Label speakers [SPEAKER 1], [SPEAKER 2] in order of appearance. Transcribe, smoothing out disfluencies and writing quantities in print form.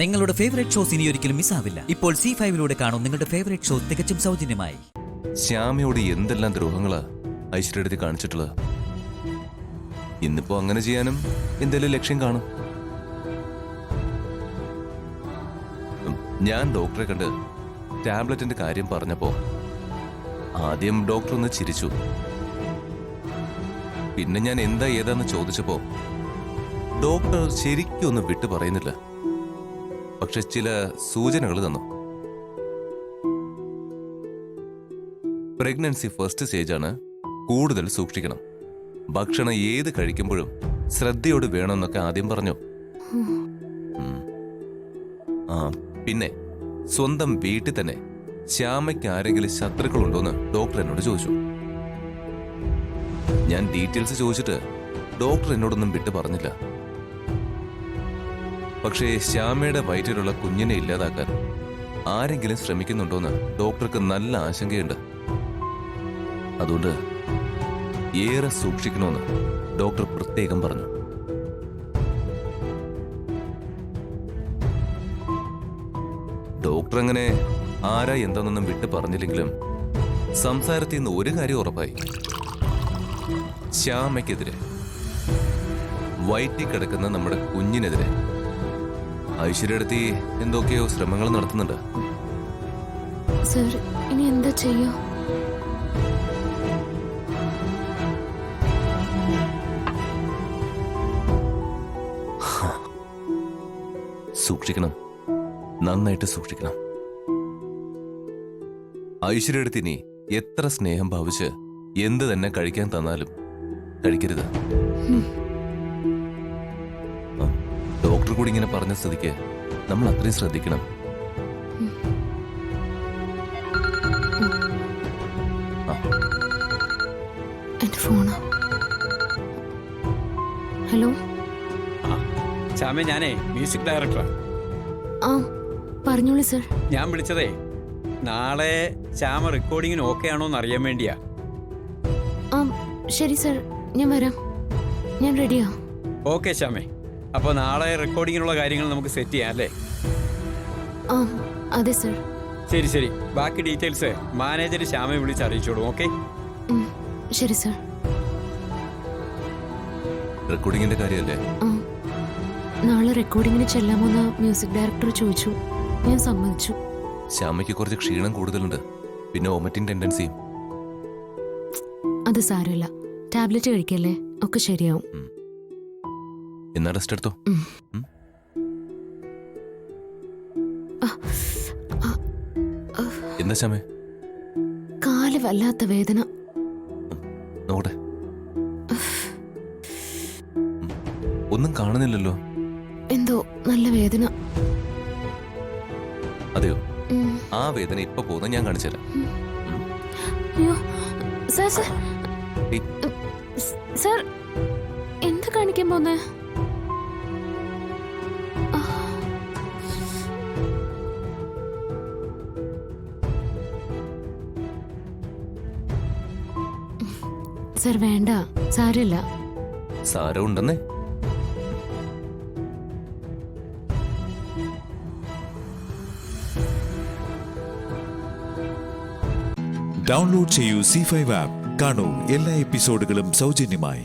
[SPEAKER 1] നിങ്ങളുടെ favourite shows ഇനി ഒരിക്കലും മിസ്സാവില്ല. ഇപ്പോൾ C5-ലൂടെ കാണും നിങ്ങളുടെ ഫേവറേറ്റ് ഷോ തികച്ചും സൗജന്യമായി.
[SPEAKER 2] ശ്യാമയോട് എന്തെല്ലാം ദ്രോഹങ്ങളാ ഐശ്വര്യടുത്ത് കാണിച്ചിട്ടുള്ളത്. ഇന്നിപ്പോ അങ്ങനെ ചെയ്യാനും എന്തെങ്കിലും ലക്ഷ്യം കാണും. ഞാൻ ഡോക്ടറെ കണ്ട് ടാബ്ലറ്റിന്റെ കാര്യം പറഞ്ഞപ്പോ ആദ്യം ഡോക്ടർ ഒന്ന് ചിരിച്ചു. പിന്നെ ഞാൻ എന്താ ഏതാന്ന് ചോദിച്ചപ്പോ ഡോക്ടർ ശരിക്കും ഒന്ന് വിട്ടു പറയുന്നില്ല. പക്ഷെ ചില സൂചനകൾ തന്നു. പ്രഗ്നൻസി ഫസ്റ്റ് സ്റ്റേജാണ്, കൂടുതൽ സൂക്ഷിക്കണം. ഭക്ഷണം ഏത് കഴിക്കുമ്പോഴും ശ്രദ്ധയോട് വേണമെന്നൊക്കെ ആദ്യം പറഞ്ഞു. പിന്നെ സ്വന്തം വീട്ടിൽ തന്നെ ശ്യാമയ്ക്ക് ആരെങ്കിലും ശത്രുക്കളുണ്ടോന്ന് ഡോക്ടർ എന്നോട് ചോദിച്ചു. ഞാൻ ഡീറ്റെയിൽസ് ചോദിച്ചിട്ട് ഡോക്ടർ എന്നോടൊന്നും വിട്ടു പറഞ്ഞില്ല. പക്ഷേ ശ്യാമയുടെ വയറ്റിലുള്ള കുഞ്ഞിനെ ഇല്ലാതാക്കാൻ ആരെങ്കിലും ശ്രമിക്കുന്നുണ്ടോന്ന് ഡോക്ടർക്ക് നല്ല ആശങ്കയുണ്ട്. അതുകൊണ്ട് ഏറെ സൂക്ഷിക്കണമെന്ന് ഡോക്ടർ പ്രത്യേകം പറഞ്ഞു. ഡോക്ടർ അങ്ങനെ ആരാ എന്താണെന്നൊന്നും വിട്ടു പറഞ്ഞില്ലെങ്കിലും സംസാരത്തിൽ നിന്ന് ഒരു കാര്യം ഉറപ്പായി. ശ്യാമയ്ക്കെതിരെ, വയറ്റിൽ കിടക്കുന്ന നമ്മുടെ കുഞ്ഞിനെതിരെ ഐശ്വര്യടുത്തി എന്തൊക്കെയോ ശ്രമങ്ങൾ നടത്തുന്നുണ്ട്.
[SPEAKER 3] സർ, ഇനി എന്താ ചെയ്യോ?
[SPEAKER 2] സൂക്ഷിക്കണം, നന്നായിട്ട് സൂക്ഷിക്കണം. ഐശ്വര്യടുത്തിനി എത്ര സ്നേഹം ഭാവിച്ച് എന്ത് തന്നെ കഴിക്കാൻ തന്നാലും കഴിക്കരുത്. ഡോക്ടർ കൂടി ഇങ്ങനെ പറഞ്ഞ സ്ഥിതിക്ക് നമ്മൾ അത്രയും ശ്രദ്ധിക്കണം.
[SPEAKER 3] എന്റെ ഫോണോ? ഹലോ,
[SPEAKER 4] ശ്യാമേ, ഞാനേ മ്യൂസിക് ഡയറക്ടറാ.
[SPEAKER 3] ആ പറഞ്ഞോളൂ സർ.
[SPEAKER 4] ഞാൻ വിളിച്ചതേ നാളെ ശ്യാമ റെക്കോർഡിങ്ങിന് ഓക്കെ ആണോ എന്ന് അറിയാൻ വേണ്ടിയാ.
[SPEAKER 3] ആ ശരി സർ, ഞാൻ വരാം. ഞാൻ റെഡിയാ.
[SPEAKER 4] ഓക്കെ ശ്യാമേ, അപ്പൊ നാളെ റെക്കോർഡിങ്ങിനുള്ള കാര്യങ്ങൾ നമുക്ക് സെറ്റ് ചെയ്യാം അല്ലേ?
[SPEAKER 3] ആ അതെ സർ.
[SPEAKER 4] ശരി ശരി, ബാക്കി ഡീറ്റെയിൽസ് മാനേജർ ശ്യാമയെ വിളിച്ച് അറിയിച്ചോളൂ. ഓക്കെ
[SPEAKER 3] ശരി സർ.
[SPEAKER 2] റെക്കോർഡിങ്ങിന്റെ കാര്യമല്ലേ?
[SPEAKER 3] ആ നാളെ റെക്കോർഡിങ്ങിന് ചെല്ലാമോന്ന് മ്യൂസിക് ഡയറക്ടർ ചോദിച്ചു. ഞാൻ സമ്മതിച്ചു.
[SPEAKER 2] ശ്യാമയ്ക്ക് കുറച്ച് ക്ഷീണം കൂടുതലുണ്ട്, പിന്നെ വോമിറ്റിംഗ് ടെൻഡൻസിയും.
[SPEAKER 3] അത് സാരമില്ല, ടാബ്ലറ്റ് കഴിക്കല്ലേ, ഒക്കെ ശരിയാവും.
[SPEAKER 2] എന്നാ റെസ്റ്റ് എടുത്തോ. എന്താ ശ്യാമേ?
[SPEAKER 3] കാല് വല്ലാത്ത വേദന.
[SPEAKER 2] നോക്കട്ടെ. ഒന്നും കാണുന്നില്ലല്ലോ.
[SPEAKER 3] എന്തോ നല്ല വേദന.
[SPEAKER 2] അതെയോ? ആ വേദന ഇപ്പൊ പോകുന്ന ഞാൻ കാണിച്ചുതരാം.
[SPEAKER 3] അയ്യോ സർ, സർ സർ, എന്താ കാണിക്കാൻ പോന്നേ? സർ വേണ്ട, സാരമില്ല.
[SPEAKER 2] സാരം ഉണ്ടെന്നേ.
[SPEAKER 5] ഡൗൺലോഡ് ചെയ്യൂ C5 ആപ്പ്. കാണൂ എല്ലാ എപ്പിസോഡുകളും സൗജന്യമായി.